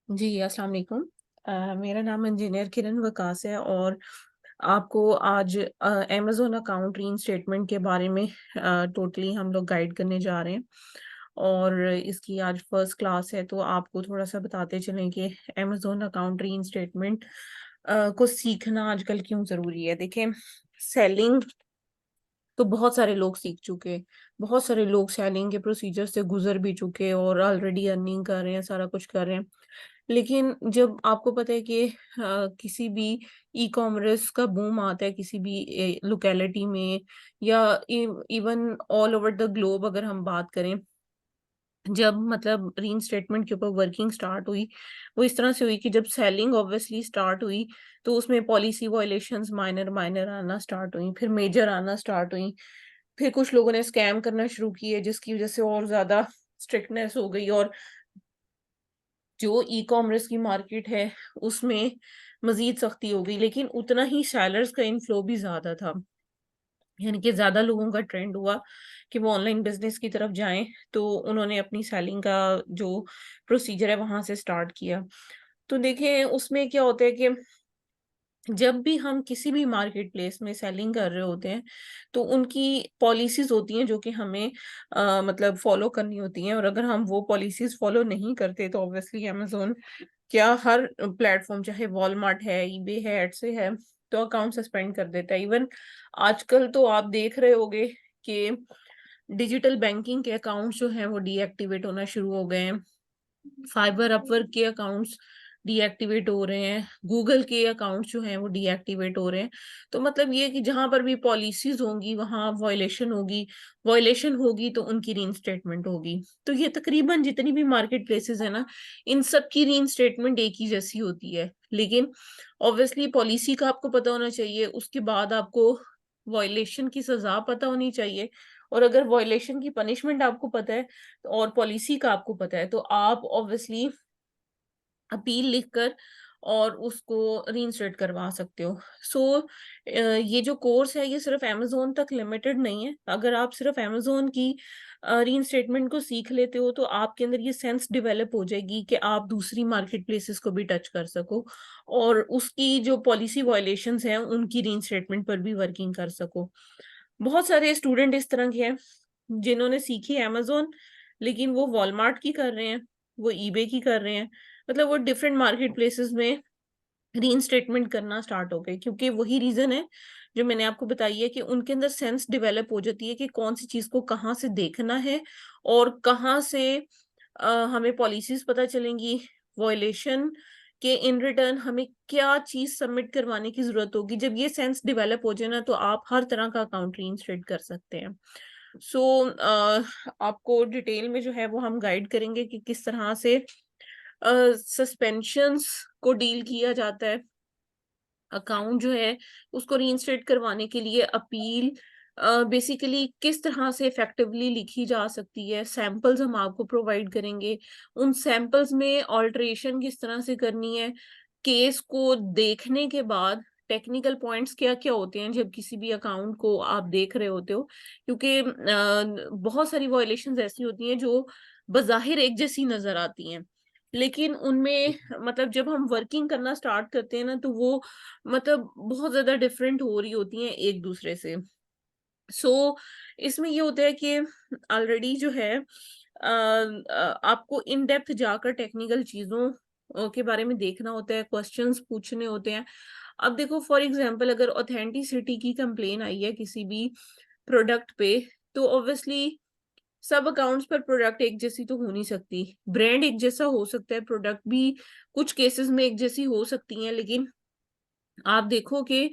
जी, अस्सलाम वालेकुम। मेरा नाम इंजीनियर किरण वकास है और आपको आज अमेज़न अकाउंट रीइंस्टेटमेंट के बारे में टोटली हम लोग गाइड करने जा रहे हैं और इसकी आज फर्स्ट क्लास है, तो आपको थोड़ा-सा बताते चलें कि अमेज़न अकाउंट रीइंस्टेटमेंट को सीखना आजकल क्यों ज़रूरी है। देखें, सेलिंग तो बहुत सारे लोग सीख चुके, बहुत सारे लोग सेलिंग के प्रोसीजर से गुज़र भी चुके और ऑलरेडी अर्निंग कर रहे हैं, सारा कुछ कर रहे हैं। लेकिन जब आपको पता है कि किसी भी ई-कॉमर्स का बूम आता है किसी भी लोकेलिटी में या even all over the globe अगर हम बात करें, जब मतलब रीइंस्टेटमेंट के ऊपर वर्किंग स्टार्ट हुई, वो इस तरह से हुई कि जब सेलिंग ऑब्वियसली स्टार्ट हुई, तो उसमें पॉलिसी वायलेशंस माइनर माइनर आना स्टार्ट हुई, फिर मेजर आना स्टार्ट हुई। फिर कुछ लोगों ने स्कैम करना शुरू किए जिसकी वज़ह से और ज़्यादा स्ट्रिक्टनेस हो गई और जो ई-कॉमर्स की मार्केट है, उसमें मज़ीद सख्ती हो गई, लेकिन उतना ही सेलर्स का इन्फ्लो भी ज़्यादा था। यानी कि ज़्यादा लोगों का ट्रेंड हुआ कि वो ऑनलाइन बिज़नेस की तरफ जाएँ, तो उन्होंने अपनी सेलिंग का जो प्रोसीजर है, वहाँ से स्टार्ट किया। तो देखिए, उसमें क्या होता है कि जब भी हम किसी भी मार्केट प्लेस में सेलिंग कर रहे होते हैं, तो उनकी पॉलिसीज़ होती हैं जो कि हमें मतलब फ़ॉलो करनी होती हैं और अगर हम वो पॉलिसीज़ फ़ॉलो नहीं करते तो ऑब्वियसली अमेज़न क्या हर प्लेटफ़ॉर्म चाहे वॉलमार्ट है, ईबे है, एटसे है, तो अकाउंट सस्पेंड कर देता है। इवन आजकल तो आप देख रहे होंगे कि डिजिटल बैंकिंग के अकाउंट्स जो हैं वो डीएक्टिवेट होना शुरू हो गए हैं। फाइबर अपवर्क के अकाउंट्स डीएक्टिवेट हो रहे हैं, गूगल के अकाउंट्स जो हैं वो डीएक्टिवेट हो रहे हैं। तो मतलब ये है कि जहाँ पर भी पॉलिसीज़ होंगी वहाँ वायलेशन होगी तो उनकी रीइंस्टेटमेंट होगी। तो ये तकरीबन जितनी भी मार्केट प्लेसेस हैं ना, इन सब की रीइंस्टेटमेंट एक ही जैसी होती है। लेकिन ऑब्वियसली पॉलिसी का आपको पता होना चाहिए, उसके बाद आपको वायलेशन की सज़ा पता होनी चाहिए और अगर वायलेशन की पनिशमेंट आपको पता है और पॉलिसी का आपको पता है, तो आप ऑब्वियसली अपील लिखकर और उसको रीइंस्टेट करवा सकते हो। सो ये जो कोर्स है ये सिर्फ़ अमेज़न तक लिमिटेड नहीं है। अगर आप सिर्फ़ अमेज़न की रीइंस्टेटमेंट को सीख लेते हो तो आपके अंदर ये सेंस डेवलप हो जाएगी कि आप दूसरी मार्केट प्लेसेस को भी टच कर सको और उसकी जो पॉलिसी वायलेशंस हैं उनकी रीइंस्टेटमेंट पर भी वर्किंग कर सको। बहुत सारे स्टूडेंट इस तरह के हैं, जिन्होंने सीखी अमेज़न लेकिन वो वॉलमार्ट की कर रहे हैं, वो ईबे की कर रहे हैं। मतलब वो डिफरेंट मार्केट प्लेसेस में रीइंस्टेटमेंट करना स्टार्ट हो गए क्योंकि वही रीज़न है, जो मैंने आपको बताई है कि उनके अंदर सेंस डेवलप हो जाती है कि कौन-सी चीज़ को कहाँ से देखना है और कहाँ से हमें पॉलिसीज़ पता चलेंगी, वॉयलेशन के इन रिटर्न हमें क्या चीज़ सबमिट करवाने की ज़रूरत होगी। जब ये सेंस डेवलप हो जाए ना, तो आप हर तरह का अकाउंट रीइंस्टेट कर सकते हैं। सो आपको डिटेल में जो है वो हम गाइड करेंगे कि किस तरह से सस्पेंशंस को डील किया जाता है। अकाउंट जो है उसको रीइंस्टेट करवाने के लिए अपील बेसिकली किस तरह से इफेक्टिवली लिखी जा सकती है, सैंपल्स हम आपको प्रोवाइड करेंगे। उन सैंपल्स में ऑल्टरेशन किस तरह से करनी है, केस को देखने के बाद टेक्निकल पॉइंट्स क्या-क्या होते हैं जब किसी भी अकाउंट को आप देख रहे होते हो। क्योंकि बहुत सारी वायलेशंस ऐसी होती हैं जो बज़ाहिर एक जैसी नज़र आती हैं। लेकिन उनमें मतलब जब हम वर्किंग करना स्टार्ट करते हैं ना, तो वो मतलब बहुत ज़्यादा डिफरेंट हो रही होती हैं एक-दूसरे से। सो इसमें ये होता है कि ऑलरेडी जो है आपको इन डेप्थ जाकर टेक्निकल चीज़ों के बारे में देखना होता है, क्वेश्चंस पूछने होते हैं। अब देखो फॉर एग्ज़ाम्पल अगर ऑथेंटिसिटी की कंप्लेन आई है किसी भी प्रोडक्ट पे, तो ऑब्वियसली सब अकाउंट्स पर प्रोडक्ट एक जैसी तो हो नहीं सकती। ब्रांड एक जैसा हो सकता है, प्रोडक्ट भी कुछ केसेस में एक जैसी हो सकती हैं, लेकिन आप देखो कि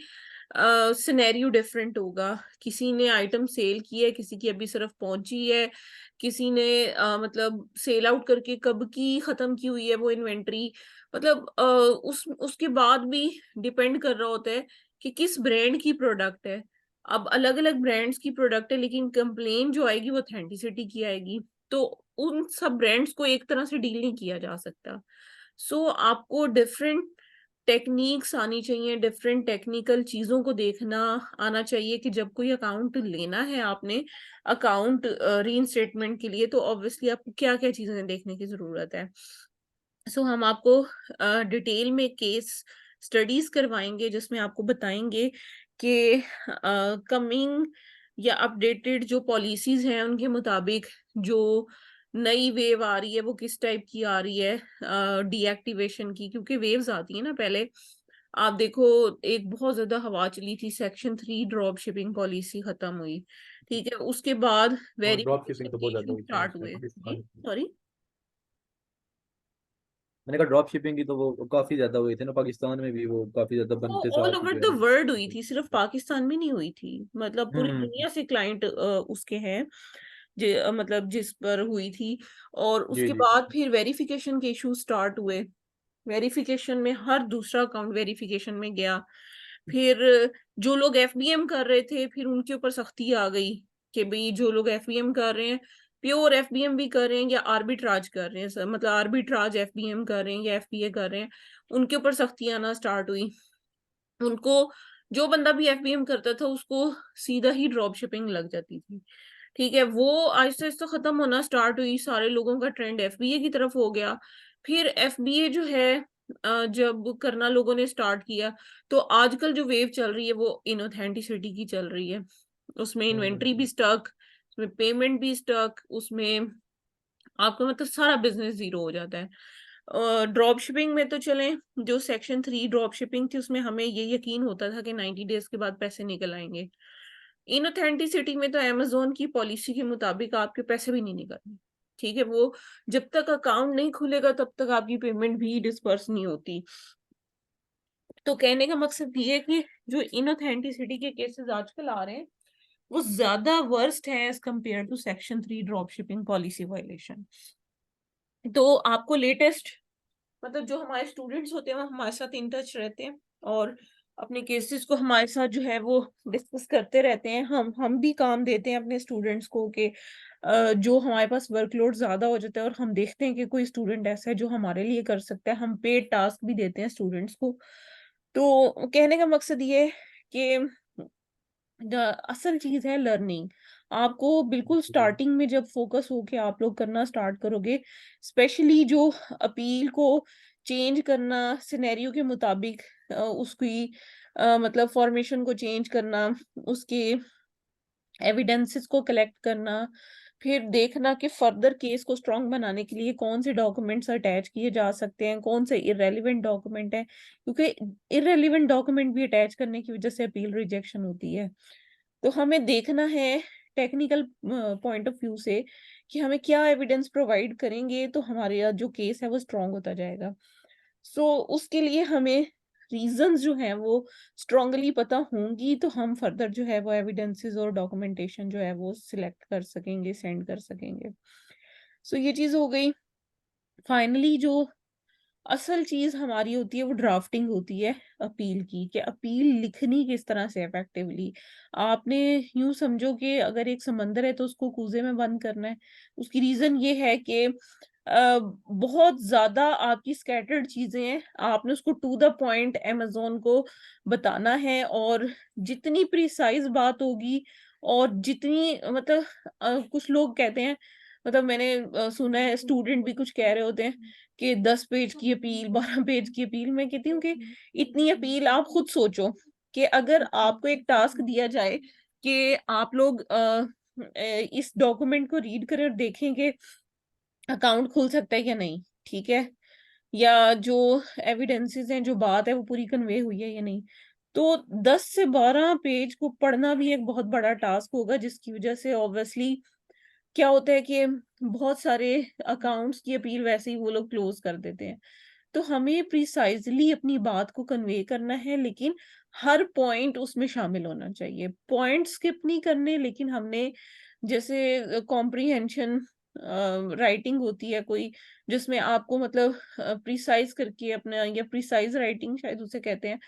सिनेरियो डिफरेंट होगा। किसी ने आइटम सेल की है, किसी की अभी सिर्फ पहुंची है, किसी ने मतलब सेल आउट करके कब की खत्म की हुई है वो इन्वेंट्री। मतलब उस उसके बाद भी डिपेंड कर रहा होता है कि किस ब्रांड की प्रोडक्ट है। अब अलग अलग ब्रांड्स की प्रोडक्ट है लेकिन कंप्लेन जो आएगी वो ऑथेंटिसिटी की आएगी, तो उन सब ब्रांड्स को एक तरह से डील नहीं किया जा सकता। सो आपको डिफरेंट टेक्नीक्स आनी चाहिए, डिफरेंट टेक्निकल चीज़ों को देखना आना चाहिए कि जब कोई अकाउंट लेना है आपने अकाउंट रीइंस्टेटमेंट के लिए, तो ऑब्वियसली आपको क्या-क्या चीज़ें देखने की ज़रूरत है। सो हम आपको डिटेल में केस स्टडीज करवाएंगे, जिसमें आपको बताएंगे कि कमिंग या अपडेटेड जो पॉलिसीज हैं उनके मुताबिक जो नई वेव आ रही है वो किस टाइप की आ रही है डीएक्टिवेशन की, क्योंकि वेव्स आती है ना। पहले आप देखो, एक बहुत ज्यादा हवा चली थी, सेक्शन 3 ड्रॉप शिपिंग पॉलिसी खत्म हुई, ठीक है, उसके बाद और ड्रॉप शिपिंग वेरिफिकेशन तो के बहुत ज्यादा इशू हुई थी स्टार्ट उसमें हुए जी। पाकिस्तान। सॉरी। मैंने कहा ड्रॉप शिपिंग की तो वो काफी ज्यादा हुई थी ना, पाकिस्तान में भी वो काफी ज्यादा वो बनते ऑल साथ ही ओवर जो द है। वर्ल्ड हुई थी, सिर्फ पाकिस्तान में नहीं हुई थी, मतलब पूरी हम्म। दुनिया से क्लाइंट उसके हैं, मतलब जिस पर हुई थी। और जी उसके जी। बाद फिर वेरिफिकेशन के इशू स्टार्ट हुए, वेरिफिकेशन में हर दूसरा अकाउंट वेरिफिकेशन में गया। फिर जो लोग एफबीएम कर रहे थे, फिर उनके ऊपर सख्ती आ गई कि भाई जो लोग एफबीएम कर रहे हैं, प्योर एफबीएम भी कर रहे हैं या आर्बिट्राज कर रहे हैं, मतलब आर्बिट्राज एफबीएम कर रहे हैं या एफपीए कर रहे हैं, उनके ऊपर सख्ती आना स्टार्ट हुई। उनको, जो बंदा भी एफबीएम करता था उसको सीधा ही ड्रॉप शिपिंग लग जाती थी, ठीक है। वो आहिस्ता आहिस्ता खत्म होना स्टार्ट हुई, सारे लोगों का ट्रेंड एफबीए की तरफ हो गया। फिर एफबीए जो है जब करना लोगों ने स्टार्ट किया, तो आजकल जो वेव चल रही है वो इनऑथेंटिसिटी की चल रही है। उसमें इन्वेंट्री हम्म। भी स्टक, उसमें पेमेंट भी स्टक, उसमें आपका मतलब सारा बिजनेस जीरो हो जाता है। ड्रॉप शिपिंग में तो चले, जो सेक्शन 3 ड्रॉप शिपिंग थी उसमें हमें ये यकीन होता था कि 90 डेज के बाद पैसे निकल आएंगे। इनऑथेंटिसिटी में तो अमेजोन की पॉलिसी के मुताबिक आपके पैसे भी नहीं निकलने, ठीक है। वो जब तक अकाउंट नहीं खुलेगा तब तक आपकी पेमेंट भी डिस्पर्स नहीं होती। तो कहने का मकसद ये है कि जो इनऑथेंटिसिटी के केसेस आजकल आ रहे हैं वो ज्यादा वर्स्ट है as compared to section 3 drop shipping policy violation. तो आपको लेटेस्ट, मतलब जो हमारे स्टूडेंट्स होते हैं वो हमारे साथ इन टच रहते हैं और अपने केसेस को हमारे साथ जो है वो डिस्कस करते रहते हैं। हम भी काम देते हैं अपने स्टूडेंट्स को कि जो हमारे पास वर्कलोड ज्यादा हो जाता है और हम देखते हैं कि कोई स्टूडेंट ऐसा है जो हमारे लिए कर सकता है, हम पेड टास्क भी देते हैं स्टूडेंट्स को। तो कहने का मकसद ये है कि असल चीज है लर्निंग। आपको बिल्कुल स्टार्टिंग में जब फोकस होके आप लोग करना स्टार्ट करोगे, स्पेशली जो अपील को चेंज करना सिनेरियो के मुताबिक, उसकी मतलब फॉर्मेशन को चेंज करना, उसके एविडेंसेस को कलेक्ट करना, फिर देखना कि फर्दर केस को स्ट्रांग बनाने के लिए कौन से डॉक्यूमेंट्स अटैच किए जा सकते हैं, कौन से इररेलेवेंट डॉक्यूमेंट है, क्योंकि इररेलेवेंट डॉक्यूमेंट भी अटैच करने की वजह से अपील रिजेक्शन होती है। तो हमें देखना है टेक्निकल पॉइंट ऑफ व्यू से कि हमें क्या एविडेंस प्रोवाइड करेंगे तो हमारे जो केस है वो स्ट्रांग होता जाएगा। सो उसके लिए हमें रीजंस जो हैं वो स्ट्रांगली पता होंगी तो हम फर्दर जो है वो एविडेंसेस और डॉक्यूमेंटेशन जो है वो सिलेक्ट कर सकेंगे, सेंड कर सकेंगे। सो ये चीज हो गई। फाइनली जो असल चीज हमारी होती है वो ड्राफ्टिंग होती है अपील की, कि अपील लिखनी किस तरह से इफेक्टिवली। आपने यूं समझो कि अगर एक समंदर है तो उसको कूजे में बंद करना है। उसकी रीजन ये है कि बहुत ज्यादा आपकी स्कैटर्ड चीजें हैं, आपने उसको टू द पॉइंट अमेजोन को बताना है, और जितनी प्रिसाइज बात होगी और जितनी मतलब कुछ लोग कहते हैं, मतलब मैंने सुना है स्टूडेंट भी कुछ कह रहे होते हैं कि 10 पेज की अपील, 12 पेज की अपील। मैं कहती हूँ कि इतनी अपील आप खुद सोचो कि अगर आपको एक टास्क दिया जाए कि आप लोग इस डॉक्यूमेंट को रीड करें और देखें कि अकाउंट खुल सकता है या नहीं, ठीक है, या जो एविडेंसेस हैं, जो बात है वो पूरी कन्वे हुई है या नहीं। तो 10 से 12 पेज को पढ़ना भी एक बहुत बड़ा टास्क होगा, जिसकी वजह से ऑब्वियसली क्या होता है कि बहुत सारे अकाउंट्स की अपील वैसे ही वो लोग क्लोज कर देते हैं। तो हमें प्रिसाइजली अपनी बात को कन्वे करना है, लेकिन हर पॉइंट उसमें शामिल होना चाहिए। पॉइंट स्किप नहीं करने, लेकिन हमने जैसे कॉम्प्रिहेंशन राइटिंग होती है कोई, जिसमें आपको मतलब प्रिसाइज करके अपना, या प्रिसाइज राइटिंग शायद उसे कहते हैं,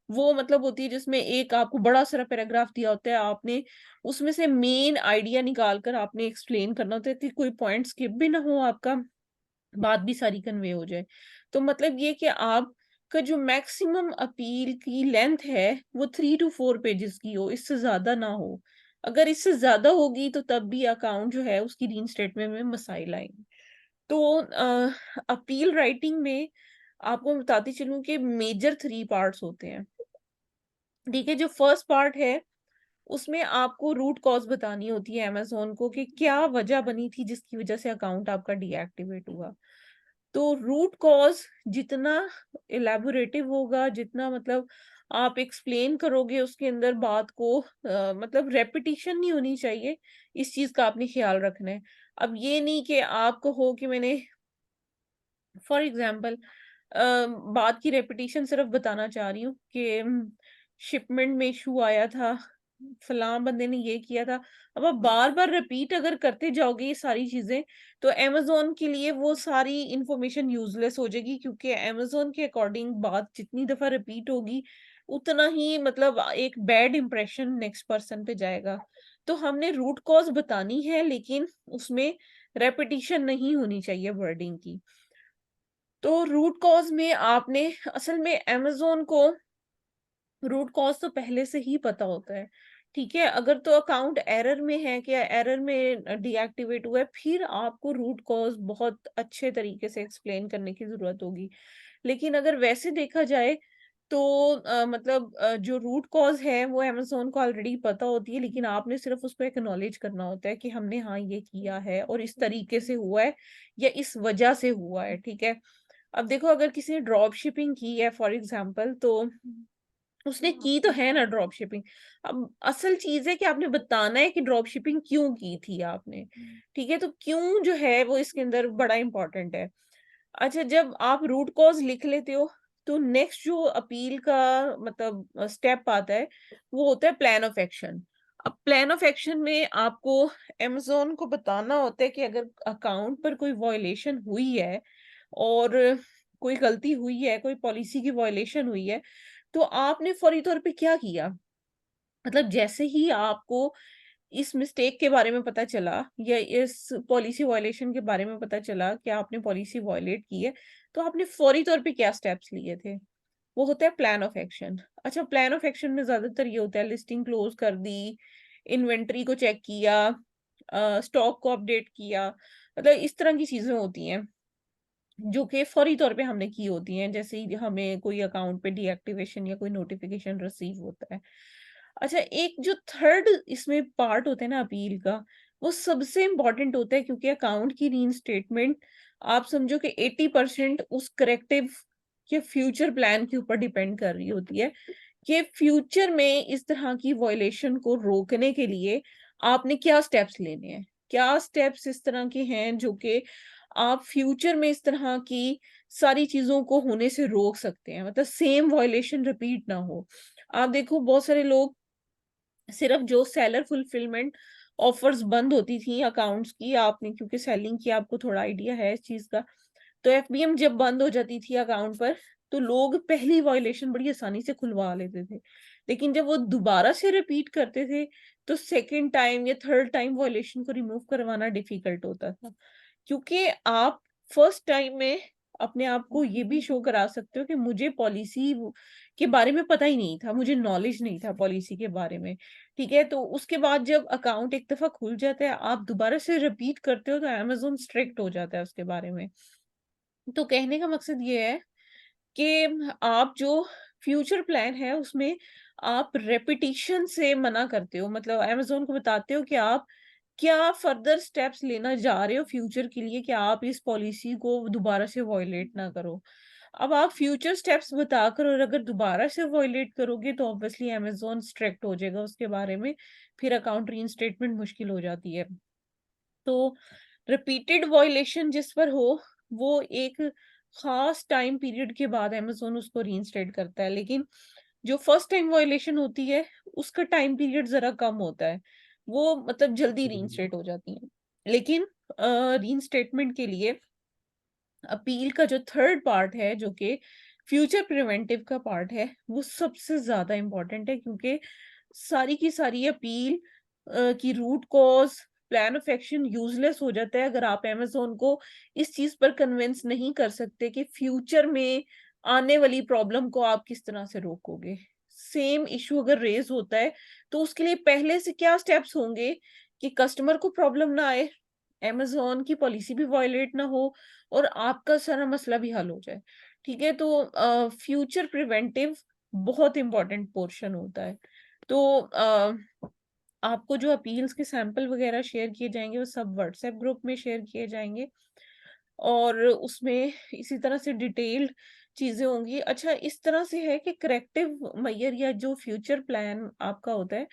वो मतलब होती है जिसमें एक आपको बड़ा सारा पैराग्राफ दिया होता है, आपने उसमें से मेन आइडिया निकाल कर आपने एक्सप्लेन करना होता है कि कोई पॉइंट स्किप भी ना हो, आपका बात भी सारी कन्वे हो जाए। तो मतलब ये कि आपका जो मैक्सिमम अपील की लेंथ है वो 3 to 4 पेजेस की हो, इससे ज्यादा ना हो। अगर इससे ज्यादा होगी तो तब भी अकाउंट जो है उसकी रीइंस्टेटमेंट में मसाइल आएंगे। तो अपील राइटिंग में आपको मैं बताती चलूँ कि मेजर 3 पार्ट्स होते हैं। ठीक है, जो फर्स्ट पार्ट है, उसमें आपको रूट कॉज़ बतानी होती है अमेज़न को कि क्या वजह बनी थी जिसकी वजह से अकाउंट आपका डीएक्टिवेट हुआ। तो रूट कॉज़ जितना इलैबोरेटिव होगा, जितना मतलब आप एक्सप्लेन करोगे उसके अंदर बात को, मतलब रेपिटिशन नहीं होनी चाहिए, इस चीज़ का आपने ख़्याल रखना है। अब ये नहीं कि आप कहो कि मैंने फॉर एग्ज़ाम्पल बात की रेपिटिशन सिर्फ़ बताना चाह रही हूँ कि शिपमेंट में इश्यू आया था, फलाँ बंदे ने ये किया था। अब आप बार-बार रिपीट अगर करते जाओगे ये सारी चीज़ें, तो अमेज़न के लिए वो सारी इन्फॉर्मेशन यूज़लेस हो जाएगी, क्योंकि अमेज़न के अकॉर्डिंग बात जितनी दफ़ा रिपीट होगी, उतना ही मतलब एक बैड इंप्रेशन नेक्स्ट पर्सन पे जाएगा। तो हमने रूट कॉज़ बतानी है, लेकिन उसमें रेपिटिशन नहीं होनी चाहिए वर्डिंग की। तो रूट कॉज़ में आपने असल में अमेज़न को रूट कॉज़ तो पहले से ही पता होता है, ठीक है? अगर तो अकाउंट एरर में है, कि एरर में डीएक्टिवेट हुआ है, फिर आपको रूट कॉज़ बहुत अच्छे तरीके से एक्सप्लेन करने की ज़रूरत होगी। लेकिन अगर वैसे देखा जाए तो मतलब जो रूट कॉज़ है वो अमेज़न को ऑलरेडी पता होती है, लेकिन आपने सिर्फ़ उसको एक्नॉलेज करना होता है कि हमने हाँ, ये किया है और इस तरीके से हुआ है या इस वजह से हुआ है, ठीक है? अब देखो, अगर किसी ने ड्रॉप शिपिंग की है फॉर एग्ज़ाम्पल, तो उसने की तो है ना ड्रॉप शिपिंग। अब असल चीज़ है कि आपने बताना है कि ड्रॉप शिपिंग क्यों की थी आपने, ठीक है? तो क्यों जो है वो इसके अंदर बड़ा इम्पोर्टेंट है। अच्छा, जब आप रूट कॉज़ लिख लेते हो, तो नेक्स्ट जो अपील का मतलब स्टेप आता है, वो होता है प्लान ऑफ एक्शन। अब प्लान ऑफ एक्शन में आपको अमेज़न को बताना होता है कि अगर अकाउंट पर कोई वॉयलेशन हुई है और कोई गलती हुई है, कोई पॉलिसी की वॉयलेशन हुई है, तो आपने फौरी तौर पे क्या किया? मतलब जैसे ही आपको इस मिस्टेक के बारे में पता चला या इस पॉलिसी वायलेशन के बारे में पता चला कि आपने पॉलिसी वायलेट की है, तो आपने फौरी तौर पे क्या स्टेप्स लिए थे? वो होता है प्लान ऑफ एक्शन। अच्छा, प्लान ऑफ एक्शन में ज़्यादातर ये होता है लिस्टिंग क्लोज़ कर दी, इन्वेंटरी को चेक किया, स्टॉक को अपडेट किया, मतलब इस तरह की चीज़ें होती हैं। जो कि फौरी तौर पे हमने की होती हैं, जैसे ही हमें कोई अकाउंट पे डीएक्टिवेशन या कोई नोटिफिकेशन रिसीव होता है। अच्छा, एक जो थर्ड इसमें पार्ट होता है ना अपील का, वो सबसे इम्पोर्टेंट होता है, क्योंकि अकाउंट की रीइंस्टेटमेंट आप समझो कि 80% उस करेक्टिव या फ्यूचर प्लान के ऊपर डिपेंड कर रही होती है, कि फ्यूचर में इस तरह की वॉयलेशन को रोकने के लिए आपने क्या स्टेप्स लेने हैं। क्या स्टेप्स इस तरह के हैं जो कि आप फ्यूचर में इस तरह की सारी चीज़ों को होने से रोक सकते हैं, मतलब सेम वॉयलेशन रिपीट ना हो। आप देखो, बहुत सारे लोग सिर्फ जो सेलर फुलफिलमेंट ऑफर्स बंद होती थी अकाउंट्स की, आपने क्योंकि सेलिंग की आपको थोड़ा आइडिया है इस चीज़ का, तो एफबीएम जब बंद हो जाती थी अकाउंट पर, तो लोग पहली वॉयलेशन बड़ी आसानी से खुलवा लेते थे। लेकिन जब वो दोबारा से रिपीट करते थे, तो सेकंड टाइम या थर्ड टाइम वॉयलेशन को रिमूव करवाना डिफिकल्ट होता था। क्योंकि आप फर्स्ट टाइम में अपने आप को ये भी शो करा सकते हो कि मुझे पॉलिसी के बारे में पता ही नहीं था, मुझे नॉलेज नहीं था पॉलिसी के बारे में, ठीक है? तो उसके बाद जब अकाउंट एक दफ़ा खुल जाता है, आप दोबारा से रिपीट करते हो, तो अमेज़न स्ट्रिक्ट हो जाता है उसके बारे में। तो कहने का मकसद ये है कि आप जो फ्यूचर प्लान है उसमें आप रेपिटिशन से मना करते हो, मतलब अमेज़न को बताते हो कि आप क्या फर्दर स्टेप्स लेना जा रहे हो फ्यूचर के लिए, कि आप इस पॉलिसी को दोबारा से वॉयलेट ना करो। अब आप फ्यूचर स्टेप्स बताकर और अगर दोबारा से वॉयलेट करोगे, तो ऑब्वियसली अमेज़न स्ट्रिक्ट हो जाएगा उसके बारे में, फिर अकाउंट रीइंस्टेटमेंट मुश्किल हो जाती है। तो रिपीटेड वॉयलेशन जिस पर हो, वो एक खास टाइम पीरियड के बाद अमेज़न उसको रीइंस्टेट करता है। लेकिन जो फर्स्ट टाइम वॉयलेशन होती है, उसका टाइम पीरियड ज़रा कम होता है। वो मतलब जल्दी रीइंस्टेट हो जाती हैं। लेकिन रीइंस्टेटमेंट के लिए अपील का जो थर्ड पार्ट है, जो कि फ्यूचर प्रिवेंटिव का पार्ट है, वो सबसे ज़्यादा इम्पोर्टेंट है, क्योंकि सारी की सारी अपील की root cause, plan of action useless हो जाता है अगर आप अमेज़न को इस चीज़ पर कन्विंस नहीं कर सकते कि फ्यूचर में आने वाली प्रॉब्लम को आप किस तरह से रोकोगे। सेम इश्यू अगर रेज़ होता है, तो उसके लिए पहले से क्या स्टेप्स होंगे कि कस्टमर को प्रॉब्लम ना आए, अमेज़न की पॉलिसी भी वायलेट ना हो और आपका सारा मसला भी हल हो जाए। ठीक है? तो फ्यूचर प्रिवेंटिव बहुत इम्पोर्टेंट पोर्शन होता है। तो आपको जो अपील्स के सैंपल वगैरह शेयर किए जाएँगे, वो सब व्हाट्सएप ग्रुप में शेयर किए जाएँगे और उसमें इसी तरह से डिटेल्ड चीज़ें होंगी। अच्छा, इस तरह से है कि करेक्टिव मेजर या जो फ्यूचर प्लान आपका होता है,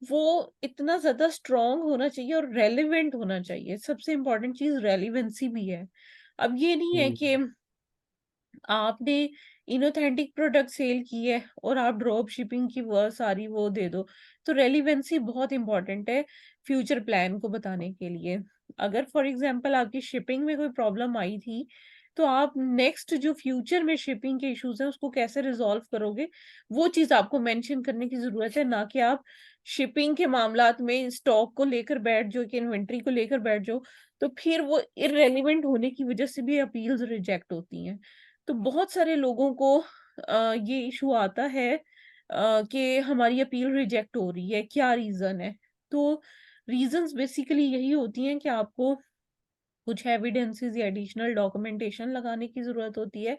वो इतना ज़्यादा स्ट्रॉन्ग होना चाहिए और रेलेवेंट होना चाहिए। सबसे इम्पोर्टेंट चीज़ रेलेवेंसी भी है। अब ये नहीं है हम्म। कि आपने इनऑथेंटिक प्रोडक्ट सेल की है और आप ड्रॉप शिपिंग की वो सारी वो दे दो। तो रेलेवेंसी बहुत इम्पोर्टेंट है फ्यूचर प्लान को बताने के लिए। अगर फॉर एग्जांपल आपकी शिपिंग में कोई प्रॉब्लम आई थी, तो आप नेक्स्ट जो फ्यूचर में शिपिंग के इश्यूज़ हैं उसको कैसे रिज़ॉल्व करोगे, वो चीज़ आपको मेंशन करने की ज़रूरत है, ना कि आप शिपिंग के मामलात में स्टॉक को लेकर बैठ जाओ कि इन्वेंटरी को लेकर बैठ जाओ, तो फिर वो इर्रेलेवेंट होने की वज़ह से भी अपील्स रिजेक्ट होती हैं। तो बहुत सारे लोगों को ये इशू आता है कि हमारी अपील रिजेक्ट हो रही है, क्या रीज़न है? तो रीज़न्स बेसिकली यही होती हैं कि आपको कुछ एविडेंसेस या एडिशनल डॉक्यूमेंटेशन लगाने की ज़रूरत होती है,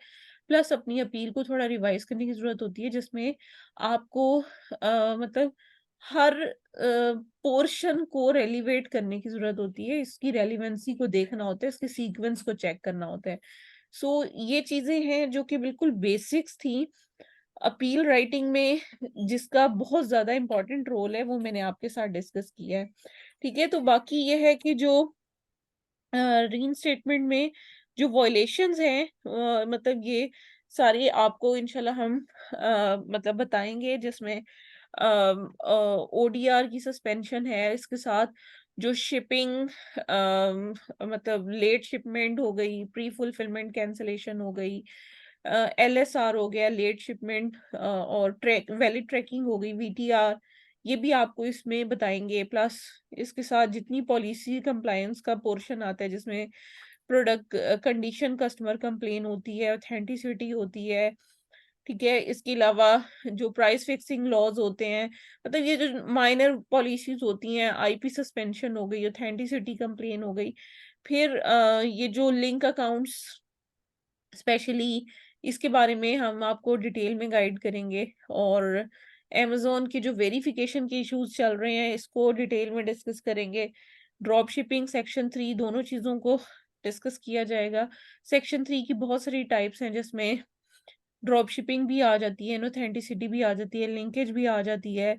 प्लस अपनी अपील को थोड़ा रिवाइज़ करने की ज़रूरत होती है, जिसमें आपको मतलब हर पोर्शन को रेलेवेट करने की ज़रूरत होती है, इसकी रेलेवेंसी को देखना होता है, इसके सीक्वेंस को चेक करना होता है। सो ये चीज़ें हैं जो कि बिल्कुल बेसिक्स थी अपील राइटिंग में, जिसका बहुत ज़्यादा इम्पोर्टेंट रोल है, वो मैंने आपके साथ डिस्कस किया है। ठीक है? तो बाकी ये है कि जो रीइंस्टेटमेंट में जो वॉयलेशंस हैं, मतलब ये सारी आपको इंशाल्लाह हम मतलब बताएँगे, जिसमें ओडीआर की सस्पेंशन है, इसके साथ जो शिपिंग मतलब लेट शिपमेंट हो गई, प्री फुलफिलमेंट कैंसलेशन हो गई, एलएसआर हो गया, लेट शिपमेंट और ट्रैक वैलिड ट्रैकिंग हो गई, वीटीआर, ये भी आपको इसमें बताएँगे। प्लस इसके साथ जितनी पॉलिसी कंप्लायंस का पोर्शन आता है, जिसमें प्रोडक्ट कंडीशन, कस्टमर कंप्लेन होती है, ऑथेंटिसिटी होती है, ठीक है? इसके अलावा जो प्राइस फिक्सिंग लॉज़ होते हैं, मतलब ये जो माइनर पॉलिसीज़ होती हैं, आईपी सस्पेंशन हो गई, ऑथेंटिसिटी कंप्लेन हो गई। फिर ये जो लिंक अकाउंट्स स्पेशली, इसके बारे में हम आपको डिटेल में गाइड करेंगे और अमेज़न की जो वेरिफिकेशन के इश्यूज़ चल रहे हैं, इसको डिटेल में डिस्कस करेंगे। ड्रॉप शिपिंग सेक्शन 3 दोनों चीज़ों को डिस्कस किया जाएगा। सेक्शन 3 की बहुत सारी टाइप्स हैं, जिसमें ड्रॉप शिपिंग भी आ जाती है, इनऑथेंटिसिटी भी आ जाती है, लिंकेज भी आ जाती है,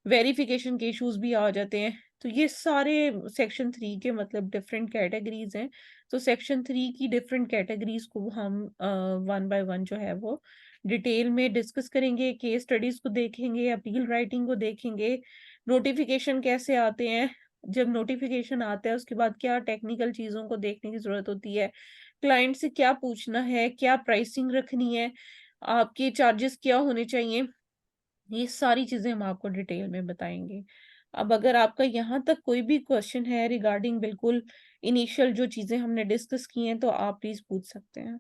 वेरिफिकेशन के इश्यूज़ भी आ जाते हैं। तो ये सारे सेक्शन 3 के मतलब डिफरेंट कैटेगरीज़ हैं। तो सेक्शन 3 की डिफरेंट कैटेगरीज़ को हम वन बाय वन जो है वो डिटेल में डिस्कस करेंगे, केस स्टडीज़ को देखेंगे, अपील राइटिंग को देखेंगे, नोटिफ़िकेशन कैसे आते हैं, जब नोटिफ़िकेशन आता है उसके बाद क्या टेक्निकल चीज़ों को देखने की ज़रूरत होती है, क्लाइंट से क्या पूछना है, क्या प्राइसिंग रखनी है, आपके चार्जेस क्या होने चाहिए, ये सारी चीज़ें हम आपको डिटेल में बताएँगे। अब अगर आपका यहाँ तक कोई भी क्वेश्चन है रिगार्डिंग बिल्कुल इनिशियल जो चीज़ें हमने डिस्कस की हैं, तो आप प्लीज़ पूछ सकते हैं।